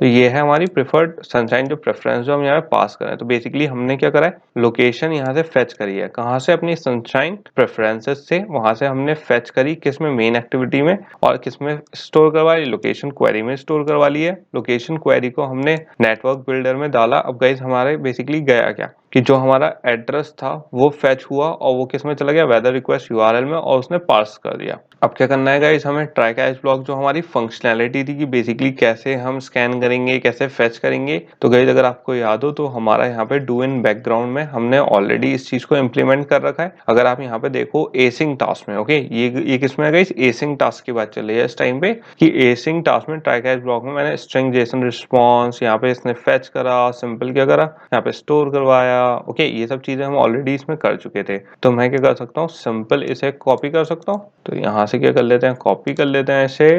तो ये है हमारी प्रेफर्ड सनशाइन जो प्रेफरेंस जो हम यहाँ पे पास करें। तो बेसिकली हमने क्या करा है, लोकेशन यहाँ से फेच करी है, कहाँ से, अपनी सनशाइन प्रेफरेंसेस से, वहां से हमने फेच करी किस में, मेन एक्टिविटी में, और किस में स्टोर करवा ली, लोकेशन क्वेरी में स्टोर करवा ली है। लोकेशन क्वेरी को हमने नेटवर्क बिल्डर में डाला। अब गाइस हमारे बेसिकली गया क्या कि जो हमारा एड्रेस था वो फेच हुआ और वो किस में चला गया, वेदर रिक्वेस्ट यूआरएल में, और उसने पार्स कर दिया। अब क्या करना है गाइस, हमें ट्राई कैच ब्लॉक जो हमारी फंक्शनैलिटी थी कि बेसिकली कैसे हम स्कैन करेंगे, कैसे फेच करेंगे। तो गाइस अगर आपको याद हो तो हमारा यहाँ पे डू इन बैकग्राउंड में हमने ऑलरेडी इस चीज को इम्प्लीमेंट कर रखा है। अगर आप यहाँ पे देखो एसिंग टास्क में, ओके, ये किसमें है गाइस, एसिंग टास्क की बात चल रही है इस टाइम पे, कि एसिंग टास्क में ट्राई कैच ब्लॉक में मैंने स्ट्रिंग जेसन रिस्पॉन्स, यहाँ पे इसने फेच करा, सिंपल क्या करा, यहाँ पे स्टोर करवाया। ओके, ये सब चीजें हम ऑलरेडी इसमें कर चुके थे। तो मैं क्या कर सकता हूँ, सिंपल इसे कॉपी कर सकता हूँ। तो यहाँ से क्या कर लेते हैं, कॉपी कर लेते हैं इसे,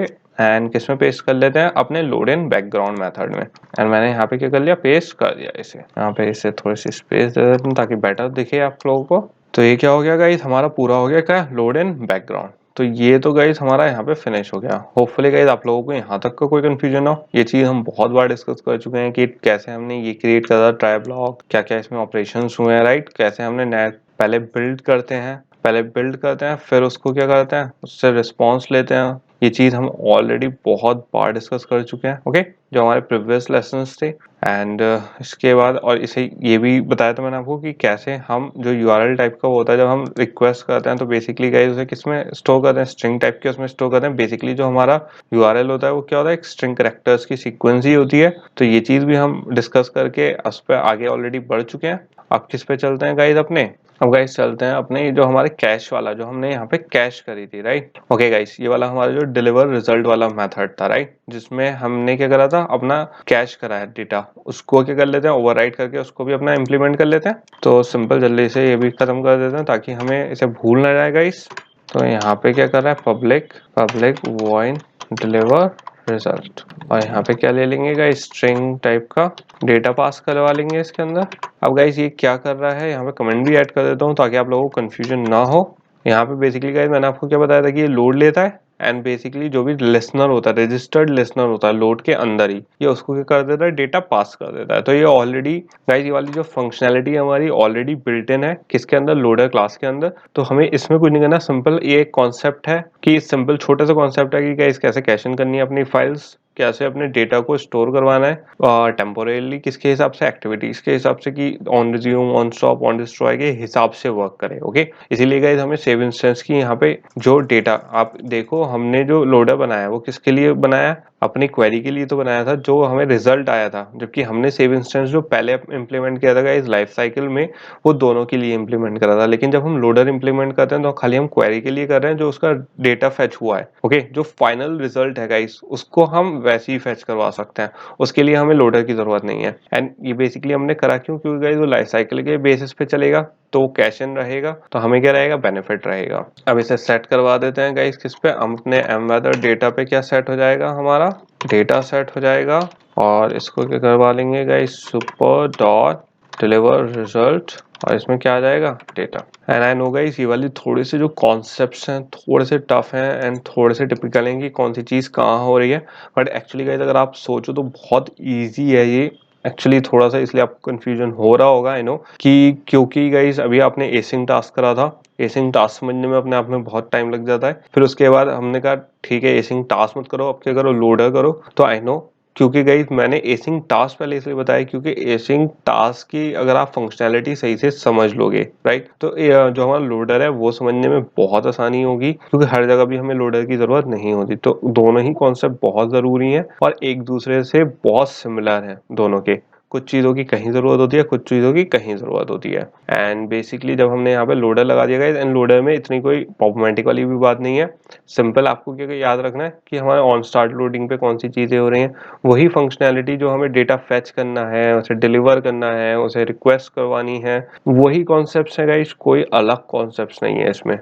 एंड किसमें पेस्ट कर लेते हैं, अपने लोड इन बैकग्राउंड मेथड में। एंड मैंने यहाँ पे क्या कर लिया, पेस्ट कर दिया इसे। यहाँ पे इसे थोड़ी सी स्पेस दे देते हैं ताकि बेटर दिखे आप लोगों को। तो ये क्या हो गया गाइस, हमारा पूरा हो गया क्या, लोड इन बैकग्राउंड। तो ये तो गाइस हमारा यहाँ पे फिनिश हो गया। होपफुली गाइस आप लोगों को यहाँ तक का कोई कंफ्यूजन ना हो। ये चीज हम बहुत बार डिस्कस कर चुके हैं कि कैसे हमने ये क्रिएट करा ट्राई ब्लॉक, क्या क्या इसमें ऑपरेशंस हुए हैं, राइट, कैसे हमने नेट पहले बिल्ड करते हैं, फिर उसको क्या करते हैं, उससे रिस्पॉन्स लेते हैं। ये चीज हम ऑलरेडी बहुत बार डिस्कस कर चुके हैं, ओके, जो हमारे प्रीवियस लेसन्स थे। एंड इसके बाद और इसे ये भी बताया था मैंने आपको कि कैसे हम जो यूआरएल टाइप का होता है, जब हम रिक्वेस्ट करते हैं तो बेसिकली गाइस उसे किसमें स्टोर करते हैं, स्ट्रिंग टाइप के उसमें स्टोर करते हैं। बेसिकली जो हमारा यूआरएल होता है वो क्या होता है, एक स्ट्रिंग कैरेक्टर्स की सीक्वेंस ही होती है। तो ये चीज भी हम डिस्कस करके उस पर आगे ऑलरेडी बढ़ चुके हैं। अब किस पे चलते हैं गाइस अपने, अब गाइस चलते हैं अपने जो हमारे कैश वाला, जो हमने यहाँ पे कैश करी थी, राइट। ओके गाइस, ये वाला हमारा जो डिलीवर रिजल्ट वाला मेथड था, राइट, जिसमें हमने क्या करा था, अपना कैश करा है डेटा, उसको क्या कर लेते हैं, ओवरराइट करके उसको भी अपना इम्प्लीमेंट कर लेते हैं। तो सिंपल जल्दी से ये भी खत्म कर देते हैं ताकि हमें इसे भूल ना जाए गाइस। तो यहाँ पे क्या कर रहा है, पब्लिक वॉइड डिलीवर रिजल्ट, और यहाँ पे क्या ले लेंगे गाइस, स्ट्रिंग टाइप का डेटा पास करवा लेंगे इसके अंदर। अब गाइस ये क्या कर रहा है, यहाँ पे कमेंट भी ऐड कर देता हूँ ताकि आप लोगों को कंफ्यूजन ना हो। यहाँ पे बेसिकली गाइस मैंने आपको क्या बताया था कि ये लोड लेता है, एंड बेसिकली जो भी लिसनर होता है, रजिस्टर्ड लिसनर होता है लोड के अंदर ही, ये उसको क्या कर देता है, डेटा पास कर देता है। तो ये ऑलरेडी गाइस, ये वाली जो फंक्शनैलिटी हमारी ऑलरेडी बिल्ट इन है किसके अंदर, लोडर क्लास के अंदर। तो हमें इसमें कुछ नहीं करना, सिंपल ये एक कॉन्सेप्ट है कि सिंपल छोटा सा कॉन्सेप्ट है कि गाइस कैसे कैशन करनी है अपनी फाइल्स, कैसे अपने डेटा को स्टोर करवाना है टेम्पोरेली, किसके हिसाब से, एक्टिविटीज के हिसाब से, कि on resume, on stop, on destroy के हिसाब से वर्क करे, ओके। इसीलिए गाइस हमें सेव इंस्टेंस की यहाँ पे जो डेटा आप देखो, हमने जो लोडर बनाया वो किसके लिए बनाया, अपनी क्वेरी के लिए तो बनाया था जो हमें रिजल्ट आया था, जबकि हमने सेव इंस्टेंस जो पहले इंप्लीमेंट किया था गाइस लाइफ साइकिल में, वो दोनों के लिए इंप्लीमेंट करा था। लेकिन जब हम लोडर इंप्लीमेंट करते हैं तो खाली हम क्वेरी के लिए कर रहे हैं, जो उसका डेटा फेच हुआ है, ओके, जो फाइनल रिजल्ट है गाइस उसको हम वैसे ही फेच करवा सकते हैं, उसके लिए हमें लोडर की जरूरत नहीं है। एंड ये बेसिकली हमने करा क्यों, क्योंकि गाइस वो लाइफ साइकिल के बेसिस पे चलेगा, तो वो कैश इन रहेगा, तो हमें क्या रहेगा, बेनिफिट रहेगा। अब इसे सेट करवा देते हैं गाइस किस पे, हम अपने एमवेदर डेटा पे क्या सेट हो जाएगा, हमारा डेटा सेट हो जाएगा, और इसको क्या करवा लेंगे guys, super dot deliver result, और इसमें क्या आ जाएगा, data. And I know guys ये वाली थोड़ी सी जो कॉन्सेप्ट्स हैं थोड़े से टफ हैं एंड थोड़े से टिपिकल हैं कि कौन सी चीज़ कहाँ हो रही है, बट एक्चुअली गाइस अगर आप सोचो तो बहुत ईजी है ये एक्चुअली। थोड़ा सा इसलिए आपको कंफ्यूजन हो रहा होगा, आई नो, कि क्योंकि गाइस अभी आपने एसिंग टास्क करा था, एसिंग टास्क समझने में अपने आप में बहुत टाइम लग जाता है। फिर उसके बाद हमने कहा ठीक है एसिंग टास्क मत करो, अब क्या करो, लोडर करो। तो आई नो, क्योंकि गाइस मैंने एसिंग टास्क पहले इसलिए बताया क्योंकि एसिंग टास्क की अगर आप फंक्शनैलिटी सही से समझ लोगे, राइट, तो जो हमारा लोडर है वो समझने में बहुत आसानी होगी, क्योंकि हर जगह भी हमें लोडर की जरूरत नहीं होती। तो दोनों ही कॉन्सेप्ट बहुत जरूरी हैं और एक दूसरे से बहुत सिमिलर हैं दोनों के। कुछ चीज़ों की कहीं ज़रूरत होती है, कुछ चीज़ों की कहीं ज़रूरत होती है। एंड बेसिकली जब हमने यहाँ पे लोडर लगा दिया गाइस, एंड लोडर में इतनी कोई प्रॉब्लमेटिक वाली भी बात नहीं है। सिंपल आपको क्या याद रखना है कि हमारे ऑन स्टार्ट लोडिंग पे कौन सी चीज़ें हो रही हैं, वही फंक्शनैलिटी जो हमें डेटा फेच करना है, उसे डिलीवर करना है, उसे रिक्वेस्ट करवानी है, वही कॉन्सेप्ट है गाइस, कोई अलग कॉन्सेप्ट नहीं है इसमें।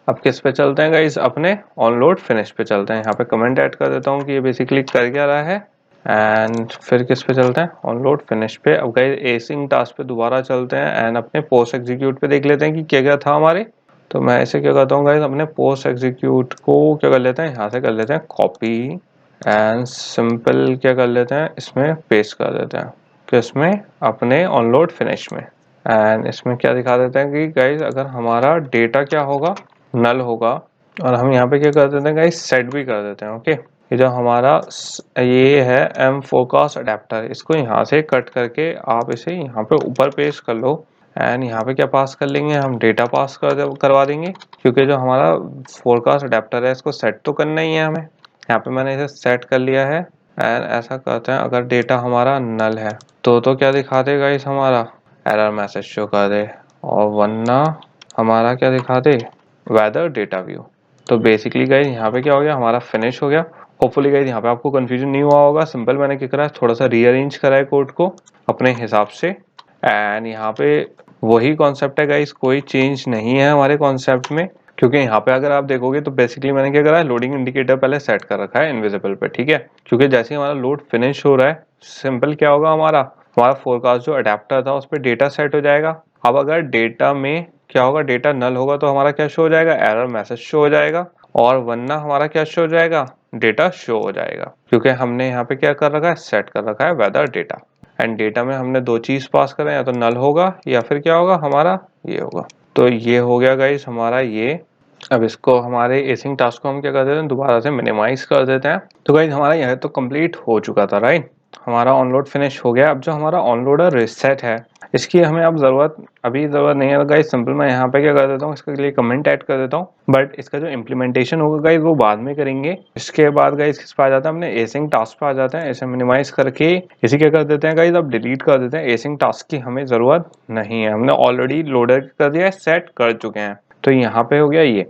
अब किस पे चलते हैं गाइस, अपने ऑनलोड फिनिश पे चलते हैं। यहाँ पे कमेंट ऐड कर देता हूँ कि ये बेसिकली कर क्या रहा है, एंड फिर किस पे चलते हैं, ऑनलोड फिनिश पे। अब गाइस एसिंग टास्क पे दोबारा चलते हैं एंड अपने पोस्ट एग्जीक्यूट पे देख लेते हैं कि क्या क्या था हमारे। तो मैं ऐसे क्या करता हूँ गाइस, अपने पोस्ट एग्जीक्यूट को क्या कर लेते हैं, यहाँ से कर लेते हैं कॉपी, एंड सिंपल क्या कर लेते हैं, इसमें पेस्ट कर देते हैं कि इसमें अपने ऑनलोड फिनिश में। एंड इसमें क्या दिखा देते हैं कि गाइज अगर हमारा डेटा क्या होगा, नल होगा। और हम यहाँ पे क्या कर देते हैं गाइज, सेट भी कर देते हैं। ओके, ये जो हमारा ये है एम फोरकास्ट अडेप्टर, इसको यहाँ से कट करके आप इसे यहाँ पे ऊपर पेस्ट कर लो। एंड यहाँ पे क्या पास कर लेंगे, हम डेटा पास करवा देंगे, क्योंकि जो हमारा फोरकास्ट अडेप्टर है इसको सेट तो करना ही है हमें। यहाँ पे मैंने इसे सेट कर लिया है। एंड ऐसा करते हैं, अगर डेटा हमारा नल है तो क्या दिखा देगा इस हमारा एरर मैसेज शो कर दे, और वरना हमारा क्या दिखा दे, वेदर डेटा व्यू। तो बेसिकली गाइस यहाँ पे क्या हो गया, हमारा फिनिश हो गया। होपफुली गाइस यहाँ पे आपको कंफ्यूजन नहीं हुआ होगा। सिंपल मैंने क्या करा है, थोड़ा सा रीअरेंज करा है कोड को अपने हिसाब से। एंड यहाँ पे वही कॉन्सेप्ट है गाइस, कोई चेंज नहीं है हमारे कॉन्सेप्ट में, क्योंकि यहाँ पे अगर आप देखोगे तो बेसिकली मैंने क्या करा है, लोडिंग इंडिकेटर पहले सेट कर रखा है इनविजिबल पे, ठीक है। क्योंकि जैसे ही हमारा लोड फिनिश हो रहा है, सिंपल क्या होगा, हमारा हमारा फोरकास्ट जो अडेप्टर था उस पर डेटा सेट हो जाएगा। अब अगर डेटा में क्या होगा, डेटा नल होगा तो हमारा क्या शो हो जाएगा, एरर मैसेज शो हो जाएगा। और वरना हमारा क्या शो हो जाएगा, डेटा शो हो जाएगा, क्योंकि हमने यहाँ पे क्या कर रखा है, सेट कर रखा है वेदर डेटा। एंड डेटा में हमने दो चीज पास करें, या तो नल होगा या फिर क्या होगा हमारा ये होगा। तो ये हो गया गाइस हमारा ये। अब इसको हमारे एसिंग टास्क को हम क्या कर देते हैं, दोबारा से मिनिमाइज कर देते हैं। तो गाइस हमारा यह तो कंप्लीट हो चुका था, राइट। हमारा ऑनलोड फिनिश हो गया। अब जो हमारा ऑनलोडर रिसेट है, इसकी हमें अब अभी ज़रूरत नहीं है। गाइस सिंपल मैं यहाँ पे क्या कर देता हूँ, इसके लिए कमेंट ऐड कर देता हूँ, बट इसका जो इम्प्लीमेंटेशन होगा गाइस वो बाद में करेंगे। इसके बाद गाइस किस पे आ जाता है, हमने एसिंग टास्क पे आ जाते हैं। इसे मिनिमाइज करके इसे क्या कर देते हैं गाइस, अब डिलीट कर देते हैं। एसिंग टास्क की हमें ज़रूरत नहीं है, हमने ऑलरेडी लोडर कर दिया है, सेट कर चुके हैं। तो यहाँ पे हो गया ये।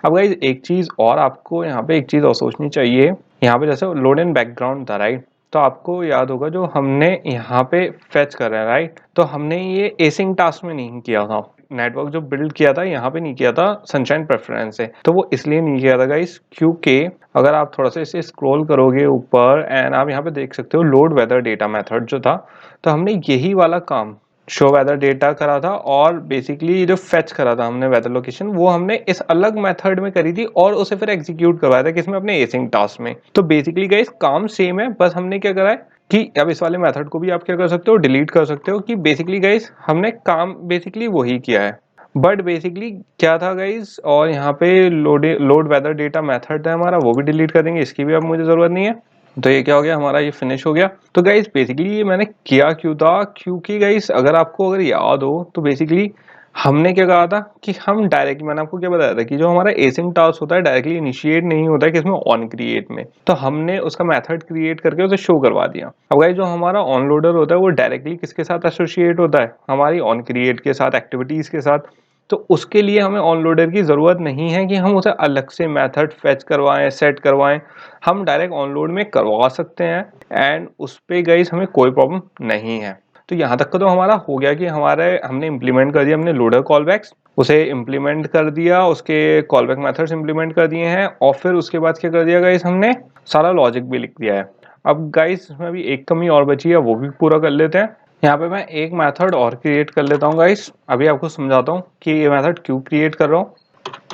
अब गाइस एक चीज़ और, आपको यहाँ पे एक चीज़ और सोचनी चाहिए। यहाँ पे जैसे लोड इन बैकग्राउंड था, राइट। तो आपको याद होगा जो हमने यहाँ पे फेच कर रहे हैं, राइट। तो हमने ये एसिंग टास्क में नहीं किया था, नेटवर्क जो बिल्ड किया था यहाँ पे नहीं किया था सनशाइन प्रेफरेंस से। तो वो इसलिए नहीं किया था गाइस, क्योंकि अगर आप थोड़ा सा इसे स्क्रॉल करोगे ऊपर एंड आप यहाँ पे देख सकते हो लोड वेदर डेटा मेथड जो था, तो हमने यही वाला काम शो वेदर डेटा करा था। और बेसिकली जो फेच करा था हमने वेदर लोकेशन, वो हमने इस अलग मेथड में करी थी और उसे फिर एग्जीक्यूट करवाया था किसमें, अपने एसिंग टास्क में। तो बेसिकली गाइस काम सेम है, बस हमने क्या करा है कि अब इस वाले मेथड को भी आप क्या कर सकते हो, डिलीट कर सकते हो। कि बेसिकली गाइस हमने काम बेसिकली वही किया है, बट बेसिकली क्या था गाइस। और यहाँ पे लोड वेदर डेटा मेथड है हमारा, वो भी डिलीट कर देंगे, इसकी भी अब मुझे जरूरत नहीं है। तो ये क्या हो गया, हमारा ये फिनिश हो गया। तो गाइस बेसिकली ये मैंने किया क्यों था, क्योंकि गाइस अगर याद हो तो बेसिकली हमने क्या कहा था कि हम डायरेक्टली, मैंने आपको क्या बताया था कि जो हमारा एसिंग टास्क होता है डायरेक्टली इनिशिएट नहीं होता है किसमें, ऑन क्रिएट में। तो हमने उसका मेथड क्रिएट करके उसे शो करवा दिया। अब गाइस जो हमारा ऑन लोडर होता है वो डायरेक्टली किसके साथ एसोसिएट होता है, हमारी ऑन क्रिएट के साथ, एक्टिविटीज के साथ। तो उसके लिए हमें ऑन लोडर की ज़रूरत नहीं है कि हम उसे अलग से मेथड फेच करवाएं, सेट करवाएं। हम डायरेक्ट ऑन लोड में करवा सकते हैं एंड उस पे गाइस हमें कोई प्रॉब्लम नहीं है। तो यहाँ तक का तो हमारा हो गया कि हमने इम्प्लीमेंट कर दिया, हमने लोडर कॉलबैक्स उसे इम्प्लीमेंट कर दिया, उसके कॉलबैक मेथड्स इम्प्लीमेंट कर दिए हैं, और फिर उसके बाद क्या कर दिया गाइस, हमने सारा लॉजिक भी लिख दिया है। अब गाइस इसमें अभी एक कमी और बची है, वो भी पूरा कर लेते हैं। यहाँ पे मैं एक मेथड और क्रिएट कर लेता हूँ गाइस, अभी आपको समझाता हूँ कि ये मेथड क्यों क्रिएट कर रहा हूँ।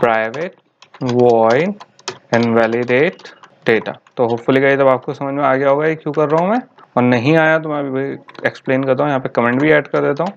Private void invalidate data. तो होपफुली गाइस अब आपको समझ में आ गया होगा ये क्यों कर रहा हूँ मैं, और नहीं आया तो मैं अभी एक्सप्लेन करता हूँ। यहाँ पे कमेंट भी ऐड कर देता हूँ।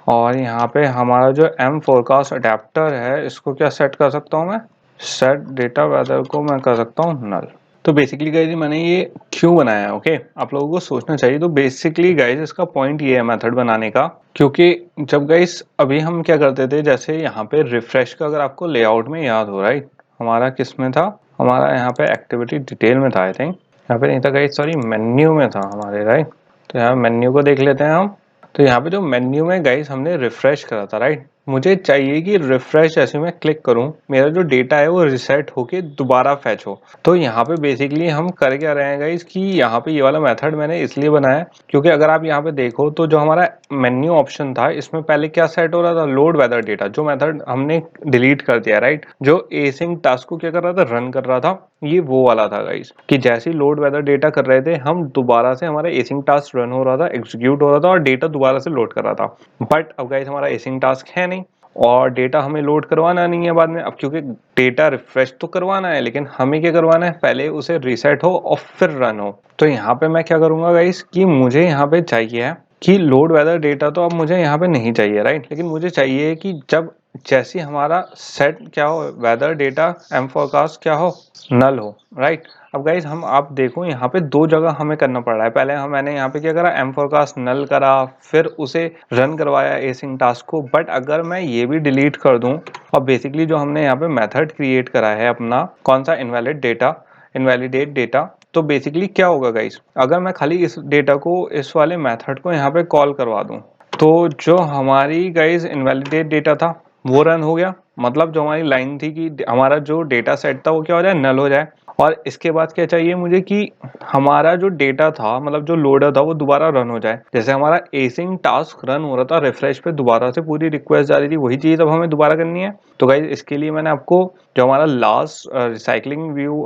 और यहाँ पे हमारा जो एम फोरकास्ट अडेप्टर है, इसको क्या सेट कर सकता हूँ मैं, सेट डेटा वेदर को मैं कर सकता हूँ नल। तो बेसिकली गाइज मैंने ये क्यों बनाया है, ओके, आप लोगों को सोचना चाहिए। तो बेसिकली गाइज इसका पॉइंट ये है मेथड बनाने का, क्योंकि जब गाइज अभी हम क्या करते थे, जैसे यहाँ पे रिफ्रेश का अगर आपको लेआउट में याद हो, राइट, हमारा किस में था, हमारा यहाँ पे एक्टिविटी डिटेल में था, आई थिंक यहाँ पे नहीं था गाइज, सॉरी मेन्यू में था हमारे, राइट। तो यहाँ मेन्यू को देख लेते हैं हम। तो यहाँ पे जो मेन्यू में गाइज हमने रिफ्रेश करा था, राइट। मुझे चाहिए कि रिफ्रेश जैसे मैं क्लिक करूं, मेरा जो डेटा है वो रिसेट होके दोबारा फैच हो। तो यहाँ पे बेसिकली हम कर क्या रहे हैं गाइस कि यहाँ पे ये वाला मेथड मैंने इसलिए बनाया क्योंकि अगर आप यहाँ पे देखो तो जो हमारा मेन्यू ऑप्शन था, इसमें पहले क्या सेट हो रहा था, लोड वेदर डेटा, जो मेथड हमने डिलीट कर दिया, राइट। जो एसिंग टास्क को क्या कर रहा था, रन कर रहा था, ये वो वाला था गाइस कि जैसे ही लोड वेदर डेटा कर रहे थे हम, दोबारा से हमारा एसिंग टास्क रन हो रहा था, एग्जीक्यूट हो रहा था और डेटा दोबारा से लोड कर रहा था। बट अब गाइस हमारा एसिंग टास्क है नहीं, और डेटा हमें लोड करवाना नहीं है बाद में। अब क्योंकि डेटा रिफ्रेश तो करवाना है, लेकिन हमें क्या करवाना है, पहले उसे रीसेट हो और फिर रन हो। तो यहाँ पे मैं क्या करूँगा गाइस कि मुझे यहाँ पे चाहिए कि लोड वेदर डेटा तो अब मुझे यहाँ पे नहीं चाहिए, राइट। लेकिन मुझे चाहिए कि जब जैसे हमारा सेट क्या हो, वेदर डेटा एम फोरकास्ट क्या हो, नल हो, राइट। अब गाइज हम आप देखो यहाँ पे दो जगह हमें करना पड़ रहा है। पहले मैंने यहाँ पे क्या करा, एम फोरकास्ट नल करा, फिर उसे रन करवाया एसिंग टास्क को। बट अगर मैं ये भी डिलीट कर दूं और बेसिकली जो हमने यहाँ पे मेथड क्रिएट करा है अपना, कौन सा, इनवैलिडेट डेटा, तो बेसिकली क्या होगा गाइज, अगर मैं खाली इस डेटा को, इस वाले मेथड को यहाँ पे कॉल करवा दूं, तो जो हमारी गाइज इनवैलिडेट डेटा था वो रन हो गया। मतलब जो हमारी लाइन थी कि हमारा जो डेटा सेट था वो क्या हो जाए, नल हो जाए। और इसके बाद क्या चाहिए मुझे कि हमारा जो डेटा था, मतलब जो लोडर था, वो दोबारा रन हो जाए। जैसे हमारा एसिंग टास्क रन हो रहा था, रिफ्रेश पे दोबारा से पूरी रिक्वेस्ट जा रही थी, वही चीज़ अब हमें दोबारा करनी है। तो गाइज इसके लिए मैंने आपको जो हमारा लास्ट रिसाइकलिंग व्यू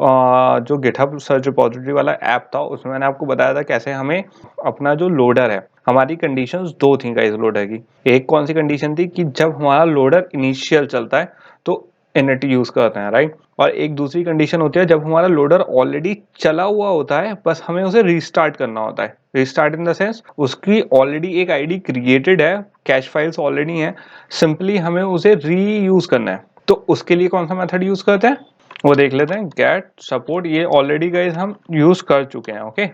जो गिटहब सर्च रिपोजिटरी वाला ऐप था, उसमें मैंने आपको बताया था कैसे हमें अपना जो लोडर है, हमारी कंडीशंस दो थी गाइस लोडर की। एक कौन सी कंडीशन थी कि जब हमारा लोडर इनिशियल चलता है तो इनिट यूज करते हैं, राइट। और एक दूसरी कंडीशन होती है जब हमारा लोडर ऑलरेडी चला हुआ होता है, बस हमें उसे रीस्टार्ट करना होता है। रीस्टार्ट इन द सेंस उसकी ऑलरेडी एक आईडी क्रिएटेड है, कैश फाइल्स ऑलरेडी हैं, सिंपली हमें उसे री यूज करना है। तो उसके लिए कौन सा मेथड यूज करते हैं वो देख लेते हैं, गेट सपोर्ट। ये ऑलरेडी गाइस हम यूज कर चुके हैं, ओके।